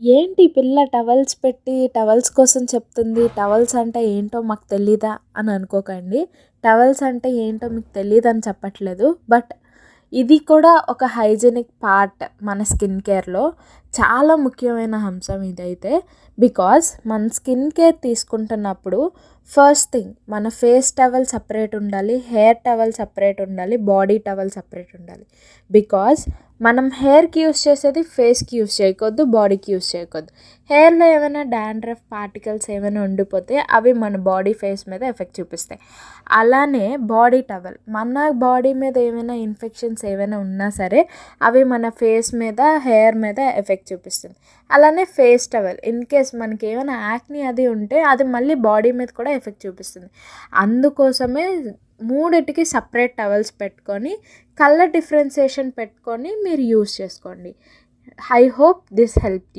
ఏంటి ఈ పిల్ల టవల్స్ పెట్టి టవల్స్ కోసం చెప్తుంది. టవల్స్ అంటే ఏంటో మాకు తెలీదా అని అనుకోకండి. టవల్స్ అంటే ఏంటో మీకు తెలీదని చెప్పట్లేదు. బట్ ఇది కూడా ఒక హైజీనిక్ పార్ట్ మన స్కిన్ కేర్‌లో. చాలా ముఖ్యమైన అంశం ఇదైతే. బికాజ్ మన స్కిన్ కేర్ తీసుకుంటున్నప్పుడు ఫస్ట్ థింగ్ మన ఫేస్ టవల్ సెపరేట్ ఉండాలి. హెయిర్ టవల్ సెపరేట్ ఉండాలి. బాడీ టవల్ సెపరేట్ ఉండాలి. బికాజ్ మనం హెయిర్‌కి యూజ్ చేసేది ఫేస్‌కి యూజ్ చేయకూడదు. బాడీకి యూజ్ చేయకూడదు. హెయిర్‌లో ఏమైనా డాండ్రఫ్ పార్టికల్స్ ఏమైనా ఉండిపోతే అవి మన బాడీ ఫేస్ మీద ఎఫెక్ట్ చూపిస్తాయి. అలానే బాడీ టవల్ మన బాడీ మీద ఏమైనా ఇన్ఫెక్షన్స్ ఏమైనా ఉన్నా సరే అవి మన ఫేస్ మీద హెయిర్ మీద ఎఫెక్ట్ చూపిస్తుంది. అలానే ఫేస్ టవల్ ఇన్కేస్ మనకి ఏమైనా యాక్ని అది ఉంటే అది మళ్ళీ బాడీ మీద కూడా ఎఫెక్ట్ చూపిస్తుంది. అందుకోసమే మూడిటికి సపరేట్ టవల్స్ పెట్టుకొని కలర్ డిఫరెన్సియేషన్ పెట్టుకొని మీరు యూస్ చేసుకోండి. I hope this helped you.